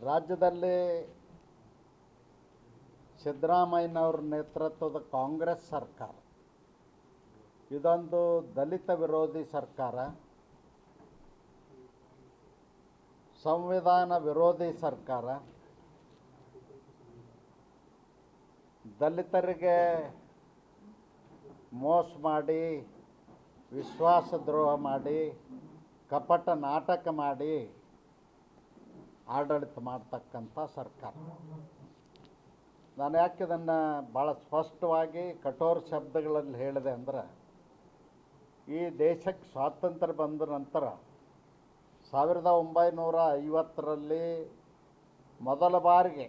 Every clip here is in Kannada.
ರಾಜ್ಯದಲ್ಲಿ ಸಿದ್ದರಾಮಯ್ಯನವ್ರ ನೇತೃತ್ವದ ಕಾಂಗ್ರೆಸ್ ಸರ್ಕಾರ ಇದೊಂದು ದಲಿತ ವಿರೋಧಿ ಸರ್ಕಾರ, ಸಂವಿಧಾನ ವಿರೋಧಿ ಸರ್ಕಾರ, ದಲಿತರಿಗೆ ಮೋಸ ಮಾಡಿ, ವಿಶ್ವಾಸದ್ರೋಹ ಮಾಡಿ, ಕಪಟ ನಾಟಕ ಮಾಡಿ ಆಡಳಿತ ಮಾಡ್ತಕ್ಕಂಥ ಸರ್ಕಾರ. ನಾನು ಯಾಕೆ ಇದನ್ನು ಭಾಳ ಸ್ಪಷ್ಟವಾಗಿ ಕಠೋರ ಶಬ್ದಗಳಲ್ಲಿ ಹೇಳಿದೆ ಅಂದರೆ, ಈ ದೇಶಕ್ಕೆ ಸ್ವಾತಂತ್ರ್ಯ ಬಂದ ನಂತರ 1950ರಲ್ಲಿ ಮೊದಲ ಬಾರಿಗೆ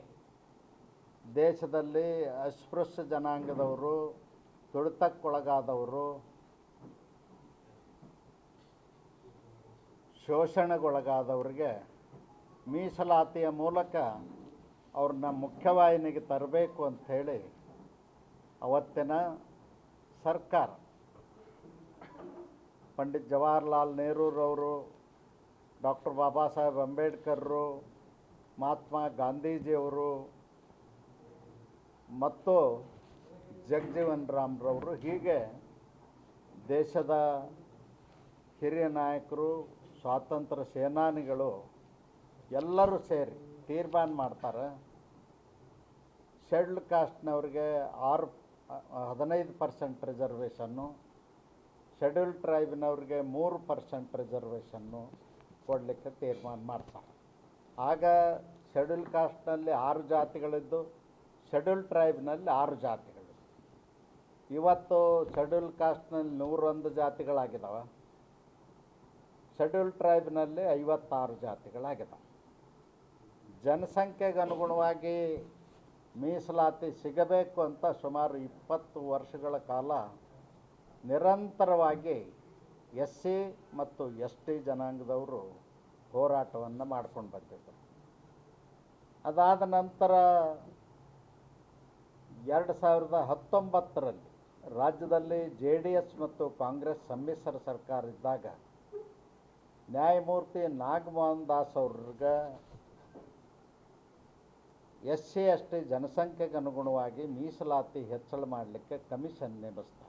ದೇಶದಲ್ಲಿ ಅಸ್ಪೃಶ್ಯ ಜನಾಂಗದವರು, ತುಳಿತಕ್ಕೊಳಗಾದವರು, ಶೋಷಣೆಗೊಳಗಾದವ್ರಿಗೆ ಮೀಸಲಾತಿಯ ಮೂಲಕ ಅವ್ರನ್ನ ಮುಖ್ಯವಾಹಿನಿಗೆ ತರಬೇಕು ಅಂಥೇಳಿ ಅವತ್ತಿನ ಸರ್ಕಾರ ಪಂಡಿತ್ ಜವಾಹರ್ಲಾಲ್ ನೆಹರೂರವರು, ಡಾಕ್ಟರ್ ಬಾಬಾ ಸಾಹೇಬ್ ಅಂಬೇಡ್ಕರ್ರು, ಮಹಾತ್ಮ ಗಾಂಧೀಜಿಯವರು ಮತ್ತು ಜಗಜೀವನ್ ರಾಮ್ರವರು, ಹೀಗೆ ದೇಶದ ಹಿರಿಯ ನಾಯಕರು, ಸ್ವಾತಂತ್ರ್ಯ ಸೇನಾನಿಗಳು ಎಲ್ಲರೂ ಸೇರಿ ತೀರ್ಮಾನ ಮಾಡ್ತಾರೆ. ಶೆಡ್ಯೂಲ್ಡ್ ಕಾಸ್ಟ್ನವ್ರಿಗೆ 15% ರಿಸರ್ವೇಷನ್ನು, ಶೆಡ್ಯೂಲ್ಡ್ ಟ್ರೈಬ್ನವ್ರಿಗೆ 3% ರಿಸರ್ವೇಷನ್ನು ಕೊಡಲಿಕ್ಕೆ ತೀರ್ಮಾನ ಮಾಡ್ತಾರೆ. ಆಗ ಶೆಡ್ಯೂಲ್ಡ್ ಕಾಸ್ಟ್ನಲ್ಲಿ 6 ಜಾತಿಗಳಿದ್ದು, ಶೆಡ್ಯೂಲ್ಡ್ ಟ್ರೈಬ್ನಲ್ಲಿ 6 ಜಾತಿಗಳು. ಇವತ್ತು ಶೆಡ್ಯೂಲ್ಡ್ ಕಾಸ್ಟ್ನಲ್ಲಿ 101 ಜಾತಿಗಳಾಗಿದ್ದಾವೆ, ಶೆಡ್ಯೂಲ್ಡ್ ಟ್ರೈಬ್ನಲ್ಲಿ 56 ಜಾತಿಗಳಾಗಿದ್ದಾವೆ. ಜನಸಂಖ್ಯೆಗೆ ಅನುಗುಣವಾಗಿ ಮೀಸಲಾತಿ ಸಿಗಬೇಕು ಅಂತ ಸುಮಾರು 20 ವರ್ಷಗಳ ಕಾಲ ನಿರಂತರವಾಗಿ SC ಮತ್ತು ST ಜನಾಂಗದವರು ಹೋರಾಟವನ್ನು ಮಾಡ್ಕೊಂಡು ಬಂದಿದ್ದರು. ಅದಾದ ನಂತರ 2019ರಲ್ಲಿ ರಾಜ್ಯದಲ್ಲಿ JDS ಮತ್ತು ಕಾಂಗ್ರೆಸ್ ಸಮ್ಮಿಶ್ರ ಸರ್ಕಾರ ಇದ್ದಾಗ ನ್ಯಾಯಮೂರ್ತಿ ನಾಗಮೋಹನ್ ದಾಸ್ ಅವ್ರಿಗೆ SC ST ಜನಸಂಖ್ಯೆಗೆ ಅನುಗುಣವಾಗಿ ಮೀಸಲಾತಿ ಹೆಚ್ಚಳ ಮಾಡಲಿಕ್ಕೆ ಕಮಿಷನ್ ನೇಮಿಸ್ತಾರೆ.